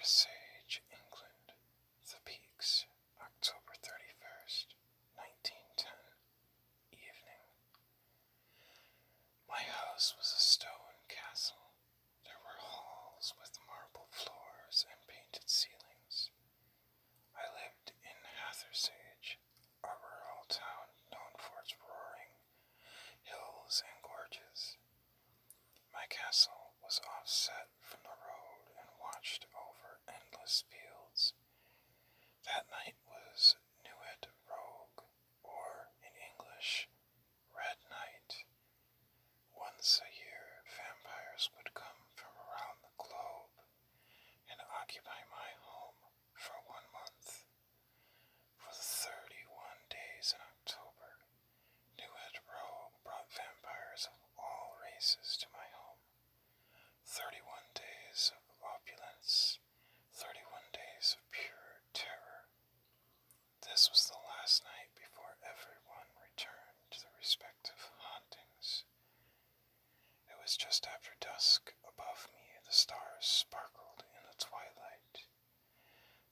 Sage, England. The Peaks, October 31st, 1910. Evening. My house was a stone castle. There were halls with marble floors and painted ceilings. I lived in Hathersage, a rural town known for its roaring hills and gorges. My castle was offset from the road and watched over endless fields. That night was Nuit Rogue, or in English, Red Night. Once a year, vampires would come from around the globe and occupy my home for 1 month. For the 31 days in October, Nuit Rogue brought vampires of all races to my home. 31 days of opulence, 31 days of pure terror. This was the last night before everyone returned to their respective hauntings. It was just after dusk. Above me, the stars sparkled in the twilight.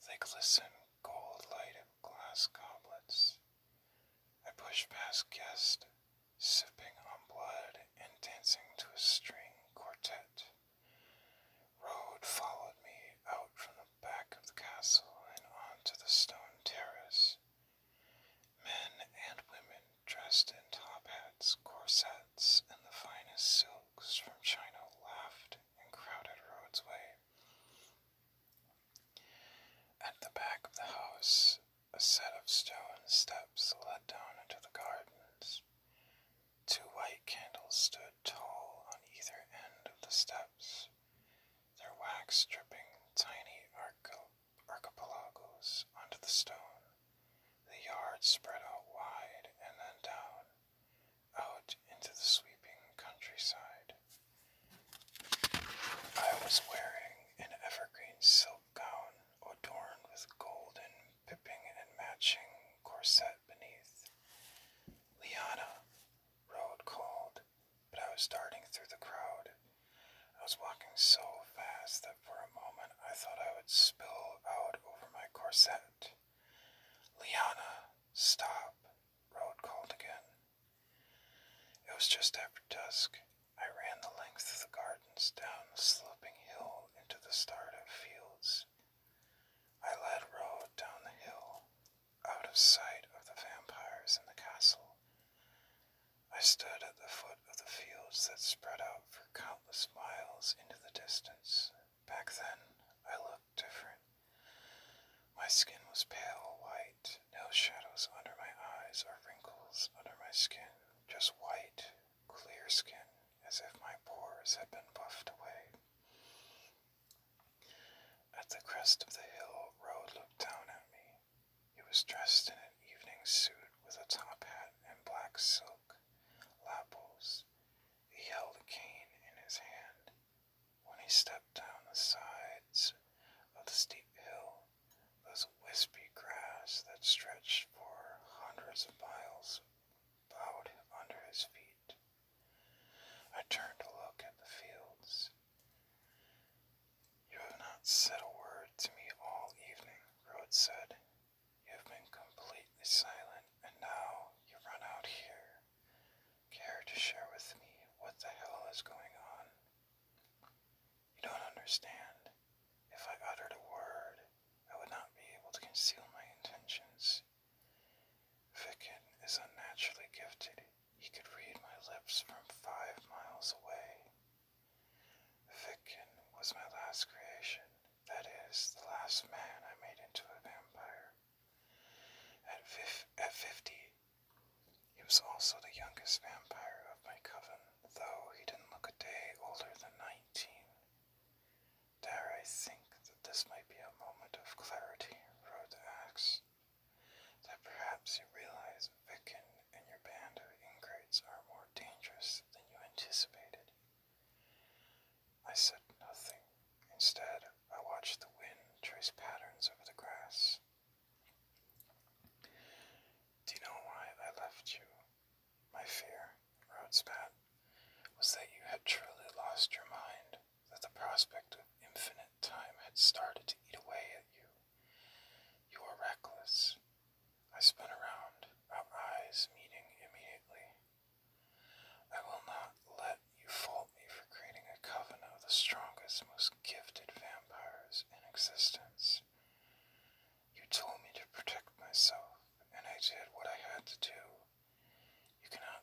They glistened gold-lighted glass goblets. I pushed past guests, sipping on blood and dancing to a string quartet. Road followed me out from the back of the castle and onto the stone terrace. Men and women dressed in top hats, corsets, and the finest silks from China laughed and crowded Road's way. At the back of the house, a set of stone steps led down into the gardens. 2 white candles stood tall on either end of the steps, their wax dripping tiny archipelagos onto the stone. The yard spread out wide and then down, out into the sweeping countryside. I was wearing an evergreen silk gown adorned with golden pipping and matching corset beneath. "Liana," Road called, but I was darting through the crowd. I was walking so fast that for a moment I thought I would spill out over my corset. "Liana, stop," Road called again. It was just after dusk. I ran the length of the gardens, down the sloping hill into the starred-out fields. I led Road down the hill, out of sight of the vampires in the castle. I stood at the foot of the fields that spread out for countless miles into the distance. Back then, I looked different. My skin was pale white, no shadows under my eyes or wrinkles under my skin, just white, clear skin, as if my pores had been buffed away. At the crest of the hill, Road looked down at me. He was dressed in an evening suit with a top hat and black silk lapels. He held a cane in his hand. When he stepped down the sides of the steep hill, there was a wispy grass that stretched for hundreds of miles bowed under his feet. I turned to look at the fields. "You have not said a word to me all evening," Road said. "You have been completely silent, and now you run out here. Care to share with me what the hell is going on? You don't understand. If I uttered a word, I would not be able to conceal my intentions. Vicken is unnaturally gifted. He could read my lips from 5 miles away. Vicken was my last creation, that is, the last man I made into a vampire. At 50, he was also the youngest vampire of my coven, though he didn't look a day older than 19. Dare I think that this might be a moment of clarity, Road asked, that perhaps you realize Vicken and your band of ingrates are more dangerous than you anticipated. I said nothing. Instead, I watched the wind trace patterns over the grass. "Do you know why I left you? My fear.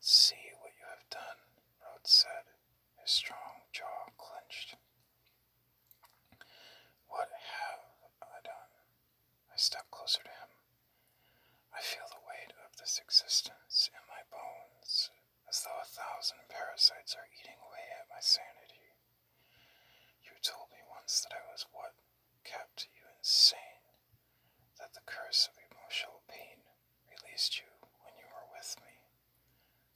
see what you have done, Rhodes said, his strong jaw clenched. What have I done? I stepped closer to him. I feel the weight of this existence in my bones, as though 1,000 parasites are eating away at my sanity. You told me once that I was what kept you insane, that the curse of emotional pain released you when you were with me.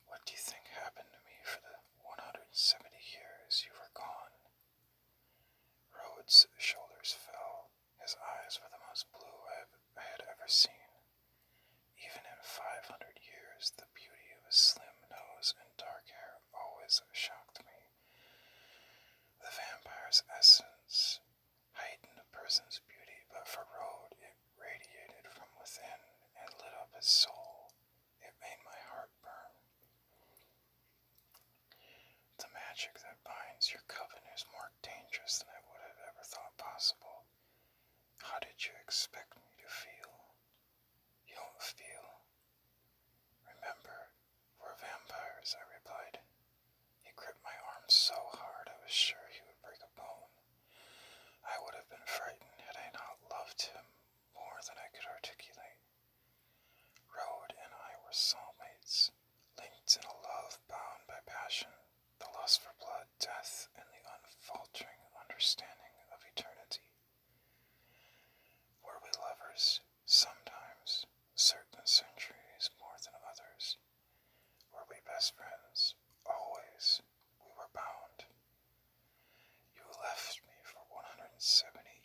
What do you think happened to me for the 170 years you were gone? Rhodes' shoulders fell. His eyes were the most blue I had ever seen. Even in 500 years, the beauty of his slim nose and dark hair always shocked me. The vampire's essence heightened a person's beauty, but for Rhodes it radiated from within and lit up his soul. It made my heart burn. The magic that binds your coven is more dangerous than I would have ever thought possible. How did you expect me to feel? You don't feel. Remember, we're vampires, I replied. He gripped my arm so hard I was sure he would break a bone. I would have been frightened had I not loved him more than I could articulate. Rhodes and I were soulmates, linked in a love bound by passion, the lust for blood, death, and the unfaltering understanding of eternity. Were we lovers? Sometimes, certain centuries more than others. Were we best friends? Always. We were bound. You left me for 170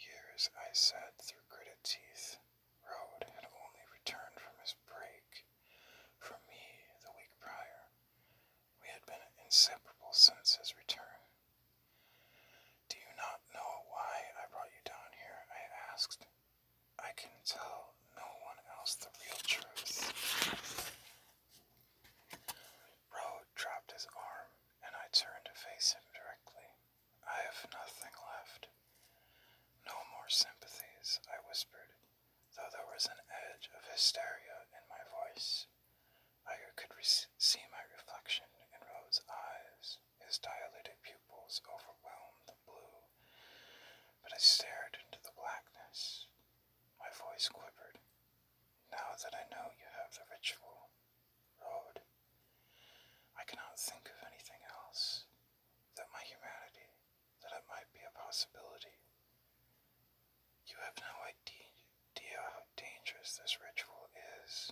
years, I said through gritted teeth. Rhodes had only returned from his break. For me, the week prior, we had been inseparable since his return. Do you not know why I brought you down here? I asked. I can tell no one else the real truth. Rhodes dropped his arm, and I turned to face him directly. I have nothing left. No more sympathies, I whispered, though there was an edge of hysteria in my voice. I could see my reflection in Rhodes' eyes. His dilated pupils overwhelmed the blue, but I stared into the blackness. My voice quivered. Now that I know you have the ritual, Rhodes, I cannot think of anything else. That my humanity, that it might be a possibility. You have no idea how dangerous this ritual is.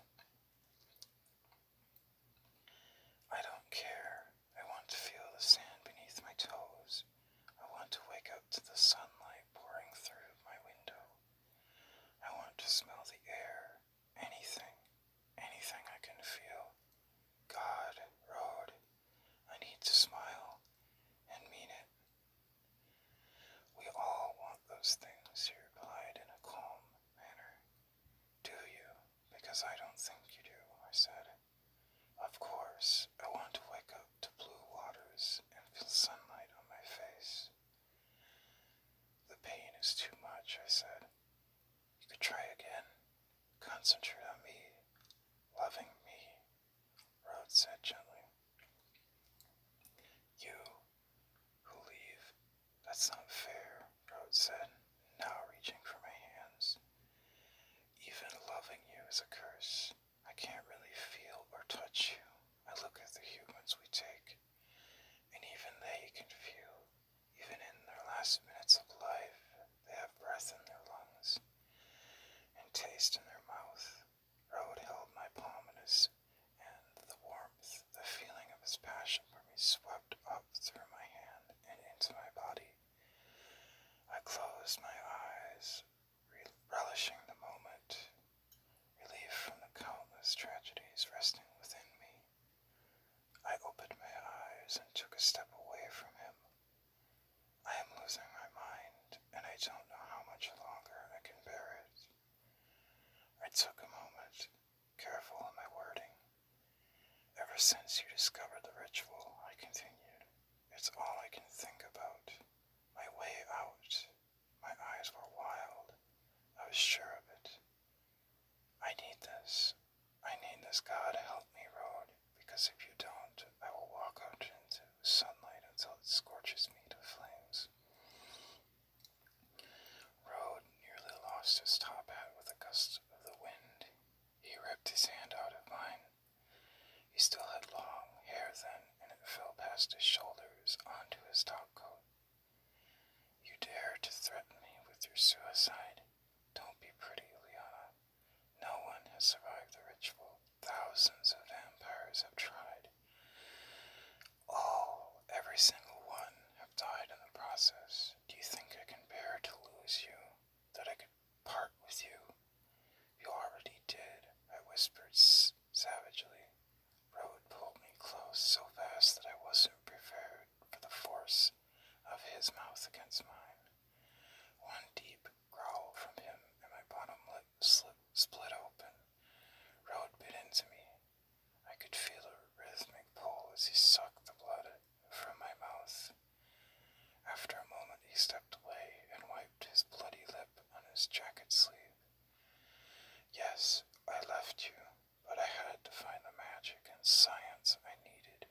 I don't care. I want to feel the sand beneath my toes. I want to wake up to the sunlight pouring through my window. I want to smell the air. Anything I can feel. God, Rhodes, I need to smile and mean it. We all want those things, he replied in a calm manner. Do you? Because I don't think you do, I said. Of course, I want to wake up to blue waters and feel sunlight on my face. The pain is too much, I said. You could try again. Concentrate on me, loving me, Rhodes said gently. You, who leave, that's not fair, Rhodes said, now reaching for my hands. Even loving you is a curse. I can't really feel or touch you. I look at the humans we take, and even they can feel. Even in their last minutes of life, they have breath in their lungs and taste in their mouth. Rhodes held my palm in his, and the warmth, the feeling of his passion for me swept up through my hand and into my body. I closed my eyes, relishing the moment, relief from the countless tragedies resting within me. I opened my eyes and took a step away from him. I am losing my mind, and I don't know how much longer I can bear it. I took a moment, careful in my wording. Ever since you discovered the ritual, I continued, it's all I can think about. My way out. My eyes were wild. I was sure of it. I need this. God, help me, Rhodes, because if you don't, until it scorches me to flames. Rode nearly lost his top hat with a gust of the wind. He ripped his hand out of mine. He still had long hair then, and it fell past his shoulders onto his topcoat. You dare to threaten me with your suicide? Don't be pretty, Liana. No one has survived the ritual. Thousands of vampires have tried. Every single one, have died in the process. Do you think I can bear to lose you? That I could part with you? You already did, I whispered savagely. Rode pulled me close so fast that I wasn't prepared for the force of his mouth against mine. One deep growl from him and my bottom lip split open. Rode bit into me. I could feel a rhythmic pull as he sucked the blood from my mouth. After a moment he stepped away and wiped his bloody lip on his jacket sleeve. Yes, I left you, but I had to find the magic and science I needed.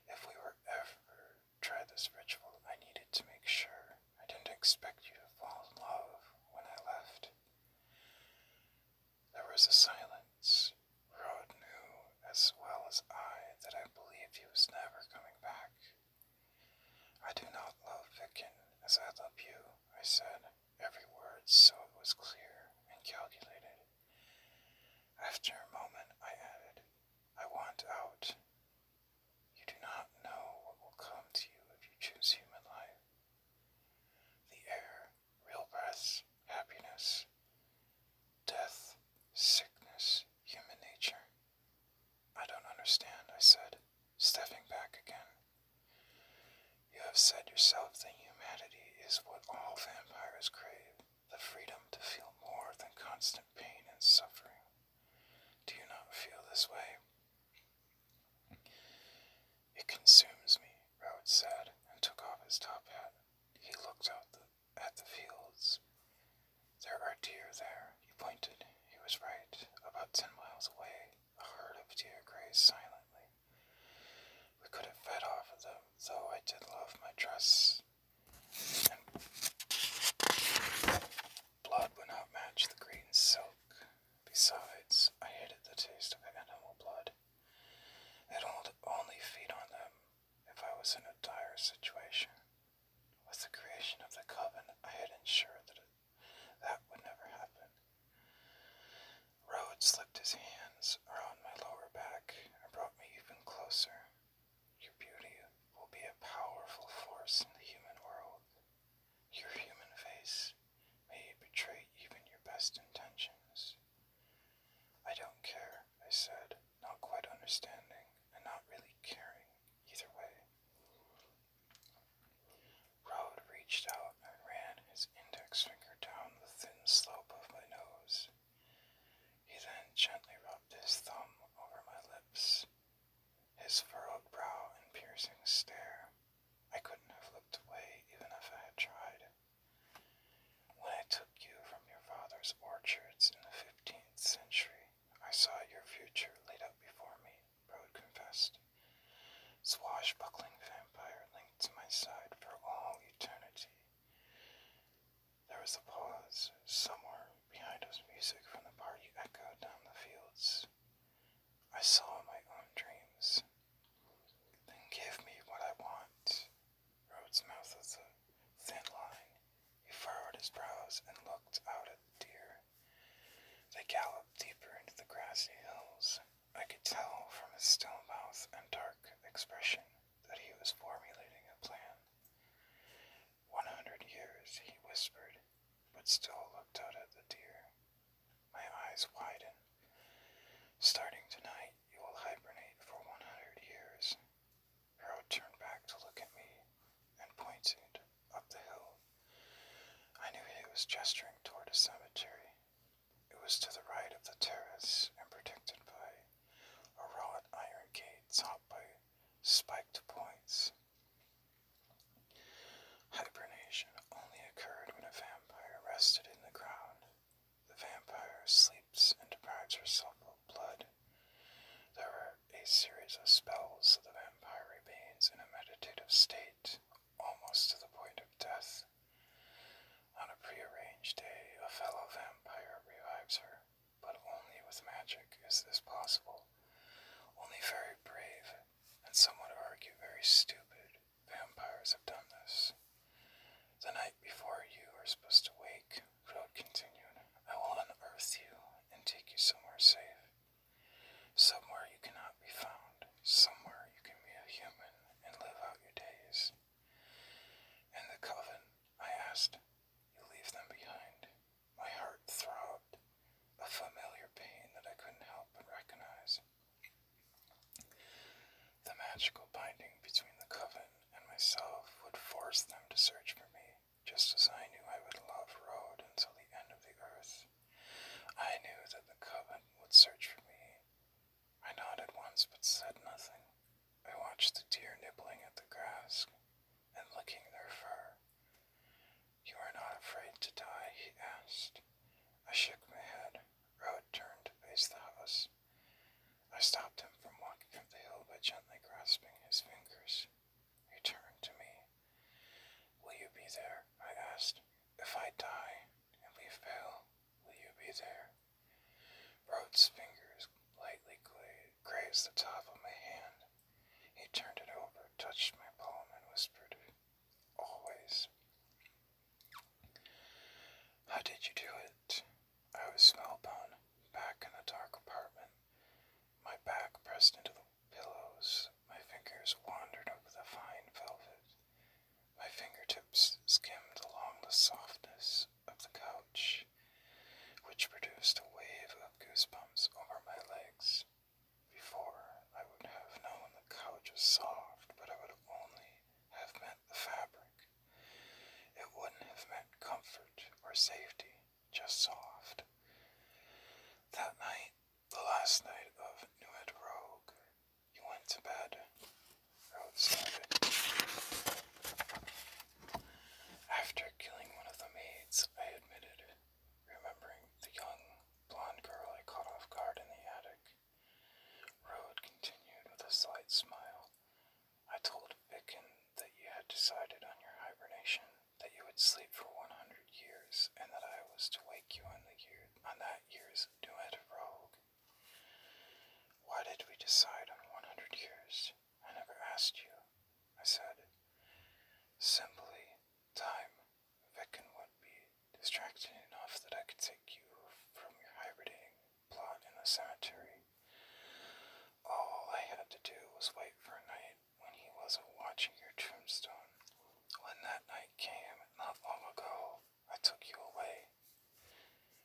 If we were ever try this ritual, I needed to make sure. I didn't expect you to fall in love when I left. There was a silence. Rod knew as well as I that I believed he was never coming back. I do not love Vicken as I love you, I said, every word so it was clear and calculated. After a moment I added, I want out. You do not know what will come to you if you choose human life. The air, real breath, happiness, death, sickness, human nature. I don't understand, I said, stepping back again. You have said yourself that humanity is what all vampires crave, the freedom to feel more than constant pain and suffering. Do you not feel this way? It consumes me, Rhodes said, and took off his top hat. He looked out at the fields. There are deer there, he pointed. He was right. About 10 miles away, a herd of deer grazed silently. We could have fed off of them, though I did love my dress, and blood would not match the green silk. Besides, I hated the taste of animal blood. I'd only feed on them if I was in a dire situation. With the creation of the coven, I had ensured that would never happen. Rhodes slipped his hands around my lower back and brought me even closer. Your beauty will be a powerful force in the human world. Your human face may betray even your best intentions. I don't care, I said, not quite understanding and not really caring either way. Rode reached out and ran his index finger down the thin slope of my nose. He then gently rubbed his thumb over my lips. His furrowed brow and piercing stare. I couldn't have looked away even if I had tried. When I took you from your father's orchards in the 15th century, I saw your future laid out before me, Rode confessed. Swashbuckling vampire linked to my side for all eternity. There was a pause. Somewhere behind us music from the party echoed down the fields. I saw my own dreams. Then give me what I want. Rhodes' mouth was a thin line. He furrowed his brows and looked out at the deer. They galloped deeper into the grassy hills. I could tell from his still mouth and dark expression that he was formulating a plan. 100 years, he whispered, but still looked out at the deer. My eyes widened. Starting tonight, you will hibernate for 100 years. Harold turned back to look at me and pointed up the hill. I knew he was gesturing toward a cemetery. It was to the right of the terrace and protected by a wrought iron gate topped by spiked points. Hibernation only occurred when a vampire rested in the ground. The vampire sleeps and deprives herself of blood. There are a series of spells so the vampire remains in a meditative state is this possible? Only very brave, and some would argue very stupid, vampires have done this. The night before you are supposed to wake, Rode continued, I will unearth you and take you somewhere safe. Somewhere you cannot be found. Somewhere you can be a human and live out your days. And the coven, I asked, you leave them behind. My heart throbbed, a familiar pain that I couldn't help but recognize. The magical binding between the coven and myself would force them to search for me, just as I knew I would love Rode until the end of the earth. I knew that the coven would search for me. I nodded once but said nothing. I watched the deer nibbling at the grass and licking their fur. You are not afraid to die? He asked. I shook my head. Rode turned to face the house. I stopped him from walking up the hill by gently grasping his fingers. He turned to me. Will you be there? I asked. If I die and leave Vale, will you be there? Rode's fingers lightly grazed the top of my hand. He turned it over, touched my palm, and whispered, Always. How did you do it? I was spellbound, back in the dark apartment, my back pressed into the pillows. My fingers wandered over the fine velvet. My fingertips skimmed along the softness of the couch, which produced a wave of goosebumps over my legs. Before, I would have known the couch was soft, but I would only have meant the fabric. It wouldn't have meant comfort or safety, just soft. That night, the last night of Nuit Rogue, you went to bed. Rode started. After killing one of the maids, I admitted, remembering the young, blonde girl I caught off guard in the attic. Rode continued with a slight smile. I told Vicken that you had decided on your hibernation, that you would sleep for 100 years, and that I was to wake you on that year's Nuit Rogue. Why did we decide on 100 years? I never asked you, I said. Simply, time. Vicken would be distracted enough that I could take you from your hibernating plot in the cemetery. All I had to do was wait for a night when he wasn't watching your tombstone. When that night came, not long ago, I took you away.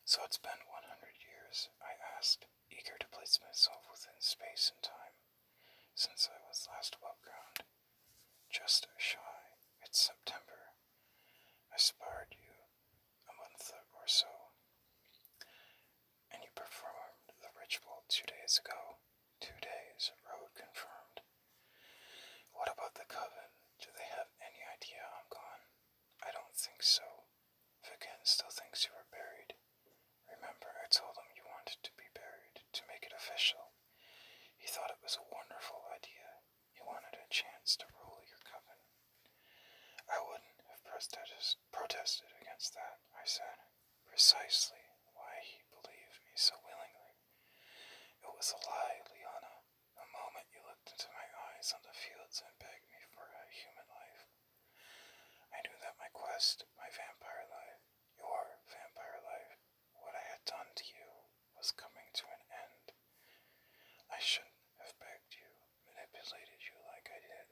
So it's been 100 years, I asked, eager to place myself within space and time, since I was last above ground. Just shy. It's September. I sparred you a month or so, and you performed the ritual 2 days ago. 2 days, Rode confirmed. What about the coven? Do they have any idea I'm gone? I don't think so. Vicken still thinks you were buried. Remember, I told him you wanted to be buried, to make it official. He thought it was a wonderful idea. He wanted a chance to rule your coven. I wouldn't have protested against that, I said. Precisely why he believed me so willingly. It was a lie, Liana. The moment you looked into my eyes on the fields and begged me for a human life, I knew that my quest, my vampire life, your vampire life, what I had done to you, was coming to an end. I shouldn't have begged you, manipulated you like I did.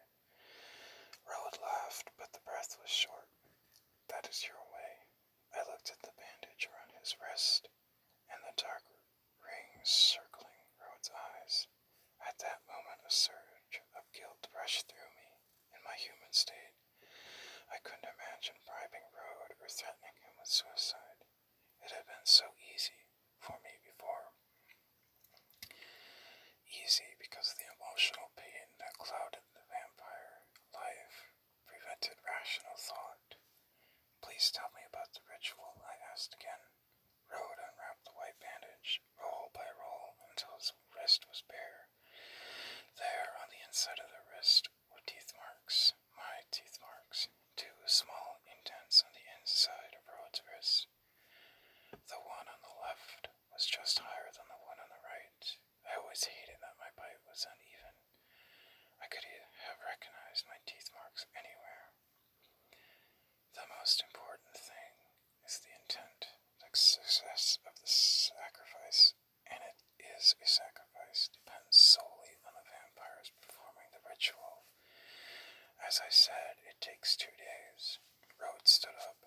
Rode laughed, but the breath was short. That is your way. I looked at the bandage around his wrist, and the dark rings circling Rode's eyes. At that moment, a surge of guilt rushed through me. In my human state, I couldn't imagine bribing Rode or threatening him with suicide. It had been so easy for me before. Easy because the emotional pain that clouded the vampire life prevented rational thought. Please tell me about the ritual, I asked again. Rode unwrapped the white bandage, roll by roll, until his wrist was bare. There, on the inside of the wrist, were teeth marks, my teeth marks, 2 small indents on the inside of Rode's wrist. The one on is a sacrifice depends solely on the vampires performing the ritual. As I said, it takes 2 days. Rhodes stood up.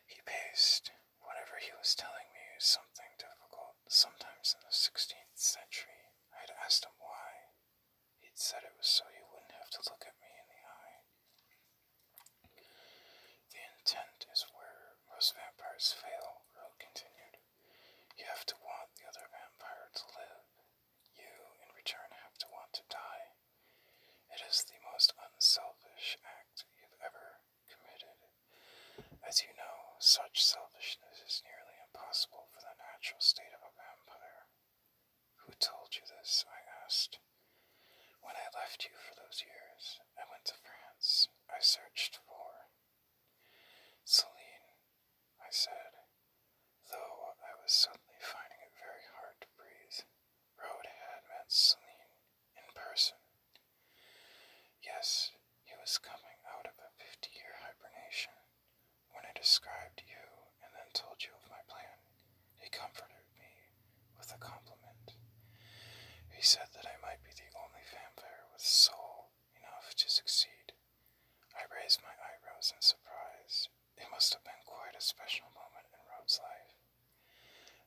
He paced. Whatever he was telling me is something difficult. Sometimes in the 16th century, I'd asked him why. He'd said it was so you wouldn't have to look at me in the eye. The intent is where most vampires fail, Rhodes continued. You have to want the other vampire to live. You, in return, have to want to die. It is the most unselfish act you've ever committed. As you know, such selfishness is nearly impossible for the natural state of a vampire. Who told you this? I asked. When I left you for those years, I went to France. I searched for Celine, I said, though I was suddenly finding it very hard to breathe. Rhodes had met Celine in person. Yes, he was coming out of a 50-year hibernation. When I described you and then told you of my plan, he comforted me with a compliment. He said that I might be the only vampire with soul enough to succeed. I raised my eyebrows in surprise. It must have been quite a special moment in Rhodes' life.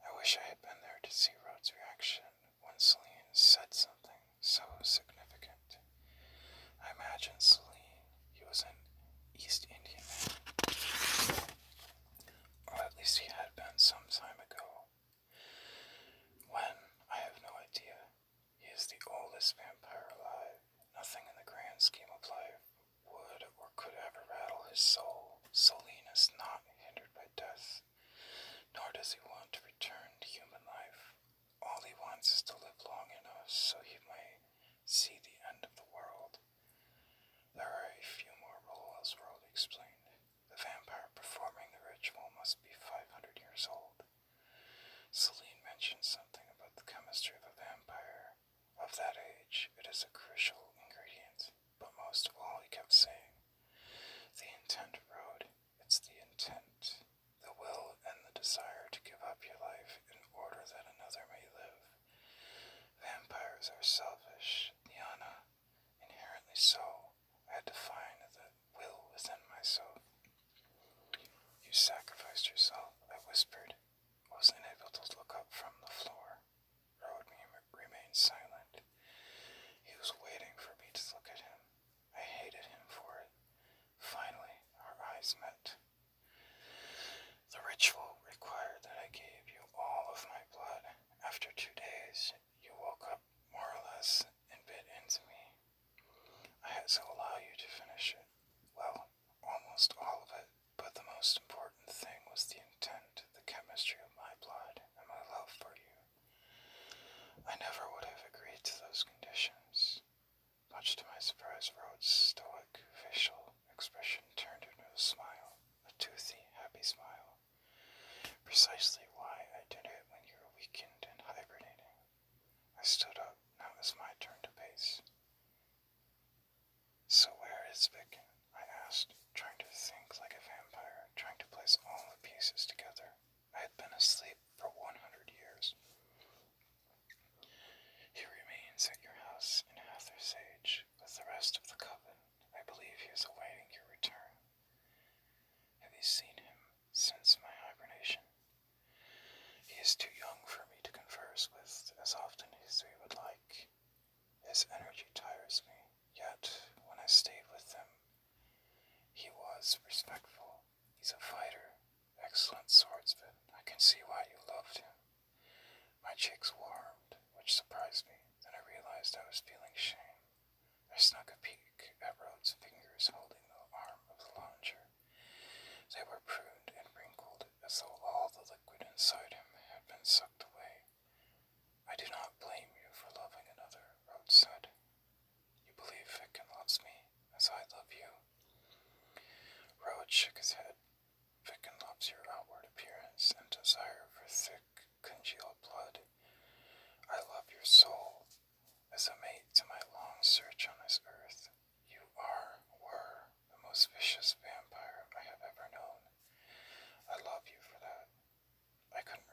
I wish I had been there to see Rhodes' reaction when Celine said something so significant. I imagine Celine, he was an East Indian man, or at least he had been some time ago. When, I have no idea. He is the oldest vampire alive. Nothing in the grand scheme of life would or could ever rattle his soul. Celine is not hindered by death, nor does he want to return to human life. All he wants is to live long enough so he may see the end of the world. There are a few more rules, Rhodes explained. The vampire performing the ritual must be 500 years old. Celine mentioned something about the chemistry of a vampire. Of that age, it is a crucial ingredient, but most of all he kept saying, the intent, Rhodes, it's the intent, the will and the desire to give up your life in order that another may live. Vampires are selfish, Liana, inherently so. I had to find the will within myself. You sacrificed yourself, I whispered. Was unable to look up from the floor. Rhodes remained silent. He was waiting for me to look at him. I hated him for it. Finally, our eyes met. The ritual required that I gave you all of my blood. After 2 days, you woke up more or less and bit into me. I had to allow you to finish it. Well, almost all of it, but the most important thing was the intent, the chemistry of my blood, and my love for you. I never would have agreed to those conditions. Much to my surprise, Rhodes' stoic facial expression turned into a smile, a toothy, happy smile. Precisely why I did it when you were weakened and hibernating. I stood up. Now it was my turn to pace. So where is Vicken? I asked, trying to think like a vampire, trying to place all the pieces together. I had been asleep for 100 years. He remains at your house in Hathersage with the rest of the coven. I believe he is awaiting your return. Have you seen him since my hibernation? He is too young for me to converse with as often as we would like. His energy tires me, yet when I stayed with him, he was respectful. He's a fighter, excellent swordsman. I can see why you loved him. My cheeks warmed, which surprised me. Then I realized I was feeling shame. I snuck a peek at Rhodes' fingers holding the arm of the lounger. They were pruned and wrinkled as though all the liquid inside him had been sucked away. I do not blame you for loving another, Rhodes said. You believe Vicken loves me as I love you. Rhodes shook his head. Vicken loves your outward appearance and desire for thick, congealed blood. I love your soul. As a mate to my long search on this earth, you were the most vicious vampire I have ever known. I love you for that. I couldn't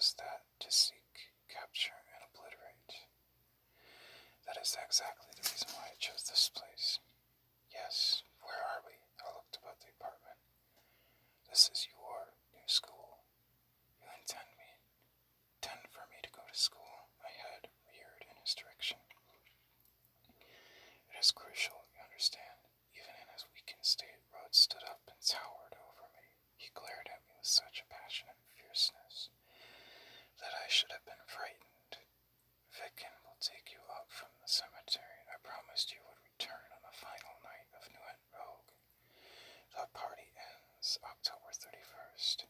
just that, to seek, capture, and obliterate. That is exactly the reason why I chose this place. Yes, where are we? I looked about the apartment. This is your new school. You intend for me to go to school? My head reared in his direction. It is crucial, you understand. Even in his weakened state, Rhodes stood up and towered over me. He glared at me with such a passionate fierceness that I should have been frightened. Vicken will take you up from the cemetery. I promised you would return on the final night of Nuit Rogue. The party ends October 31st.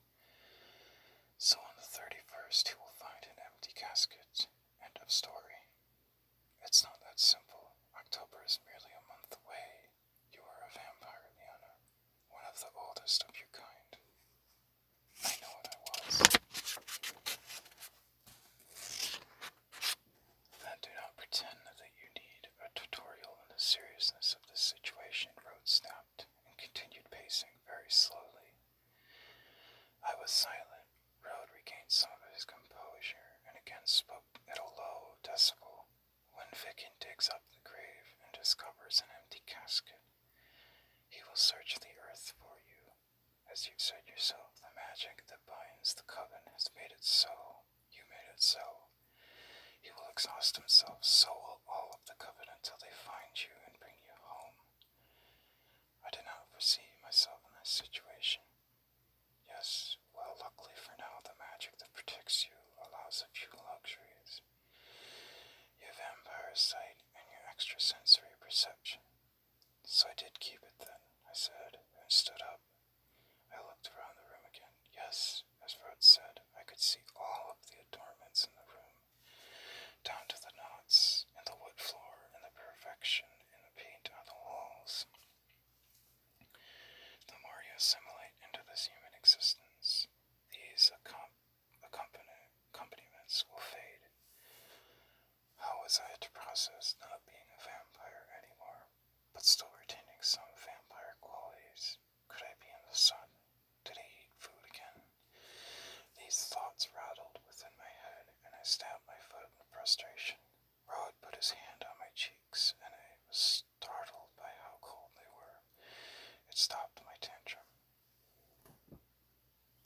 So on the 31st, he will find an empty casket. End of story. It's not that simple. October is merely a month away. You are a vampire, Liana. One of the oldest of your kind. I know what I was. Then do not pretend that you need a tutorial in the seriousness of this situation, Rhodes snapped, and continued pacing very slowly. I was silent. Rhodes regained some of his composure, and again spoke at a low decibel. When Vicken digs up the grave and discovers an empty casket, he will search the earth for you. As you said yourself, the magic that binds the coven has made it so. You made it so. He will exhaust himself, so will all of the coven until they find you and bring you home. I did not foresee myself in this situation. Yes, well, luckily for now, the magic that protects you allows a few luxuries. Your vampire sight and your extrasensory perception. So I did keep it then, I said, and stood up. I looked around the room again. Yes, as Rhodes said, I could see all of the adornments in the room, down to the knots in the wood floor and the perfection in the paint on the walls. The more you assimilate into this human existence, these accompaniments will fade. How was I to process not being a vampire anymore, but still retaining some vampire qualities? Could I be in the sun? Did I eat food again? These thoughts rattled within my head, and I stamped my foot in frustration. Rhodes put his hand on my cheeks, and I was startled by how cold they were. It stopped my tantrum.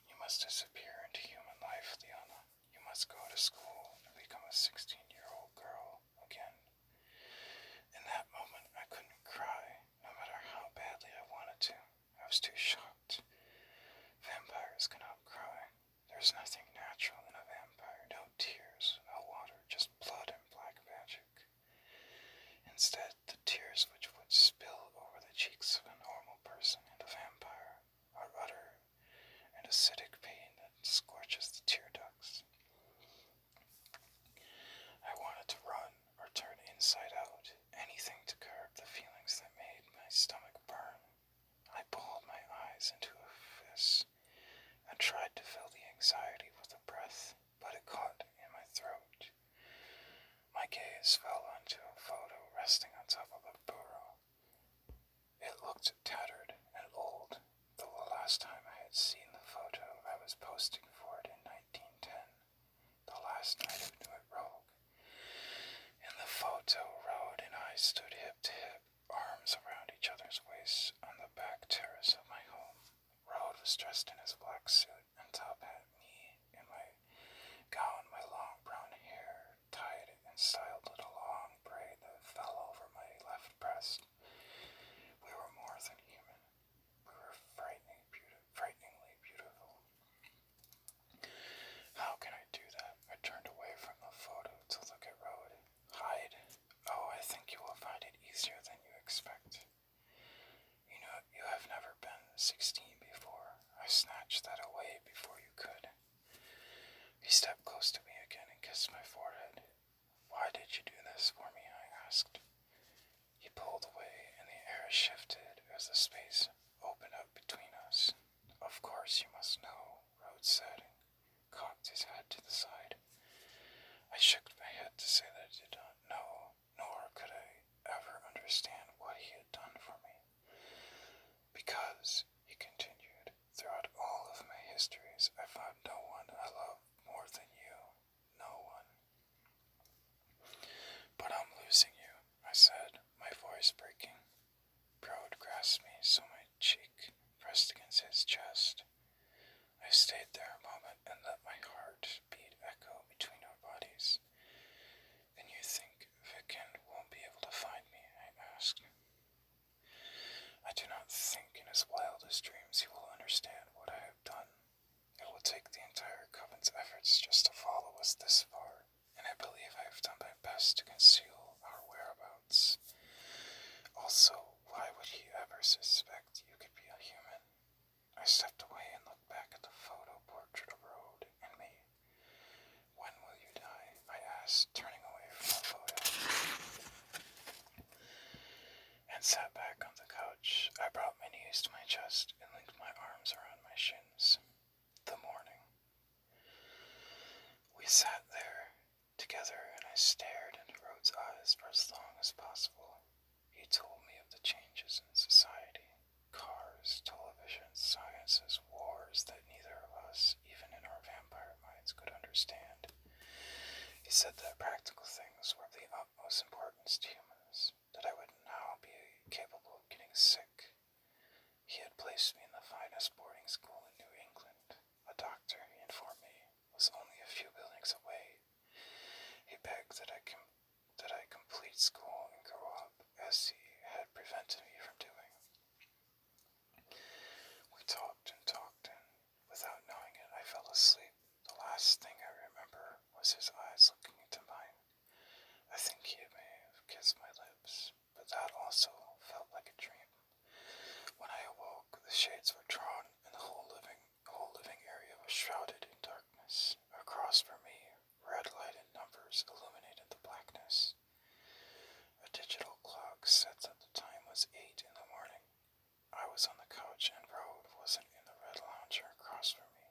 You must disappear into human life, Liana. You must go to school and become a 16-year-old girl again. In that moment, I couldn't cry, no matter how badly I wanted to. I was too shocked. Vampires cannot cry. There's nothing natural in a vampire. No tears, no water, just blood and black magic. Instead, the tears which would spill over the cheeks of a normal person and a vampire are utter and acidic pain that scorches the tear ducts. I wanted to run or turn inside out, anything to curb the feelings that made my stomach burn. I balled my eyes into a fist and tried to fill the anxiety with a breath, but it caught in my throat. My gaze fell onto a photo resting on top of a bureau. It looked tattered and old, though the last time I had seen the photo, I was posting for it in 1910, the last night of Nuit Rogue. In the photo, Rhodes and I stood hip to hip, arms around each other's waists on the back terrace of my home. Rhodes was dressed in his black suit and top hat, me in my gown, my long brown hair tied and styled with a long braid that fell over my left breast. We were more than human. We were frighteningly beautiful. How can I do that? I turned away from the photo to look at Rhodes. Hide? Oh, I think you will find it easier than you expect. You know, you have never been 16 before. I snatched his wildest dreams, he will understand what I have done. It will take the entire Coven's efforts just to follow us this far, and I believe I have done my best to conceal our whereabouts. Also, why would he ever suspect you could be a human? I stepped away and looked back at the photo portrait of Road and me. When will you die? I asked, turning away from the photo, and sat back on the couch. I brought my knees to my chest and linked my arms around my shins. The morning. We sat there together, and I stared into Road's eyes for as long as possible. He told me of the changes in society. Cars, television, sciences, wars that neither of us, even in our vampire minds, could understand. He said that practical things were of the utmost importance to humans, that I would now be capable of getting sick. He had placed me in the finest boarding school in New England. A doctor, he informed me, was only a few buildings away. He begged that I complete school and grow up, as he had prevented me from doing. We talked and talked, and without knowing it, I fell asleep. The last thing I remember was his eyes looking into mine. I think he may have kissed my lips, but that also felt like a dream. When I awoke, the shades were drawn, and the whole living area was shrouded in darkness. Across from me, red lighted numbers illuminated the blackness. A digital clock said that the time was 8 in the morning. I was on the couch, and Road wasn't in the red lounger across from me.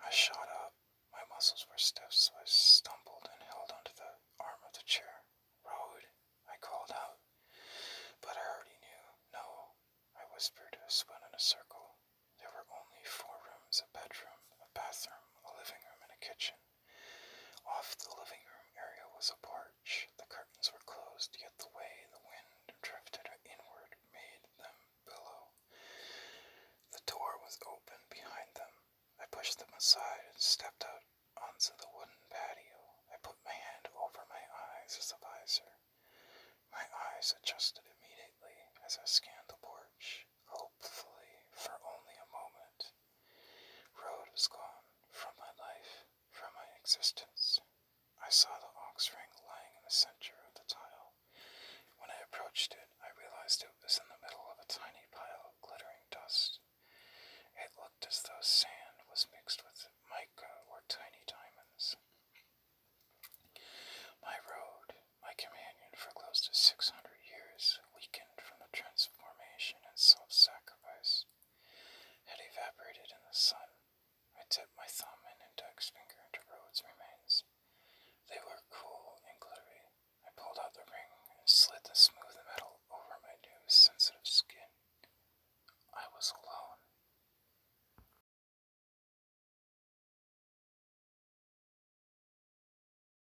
I shot up. My muscles were stiff, so I stumbled and held onto the arm of the chair. Road, I called out, but I already knew. No, I whispered, as spun in a circle. There were only 4 rooms, a bedroom, a bathroom, a living room, and a kitchen. Off the living room area was a porch. The curtains were closed, yet the way the wind drifted inward made them billow. The door was open behind them. I pushed them aside and stepped out onto the wooden patio. I put my hand over my eyes as a visor. My eyes adjusted immediately as I scanned the porch, hopefully for only a moment. Road was gone from my life, from my existence.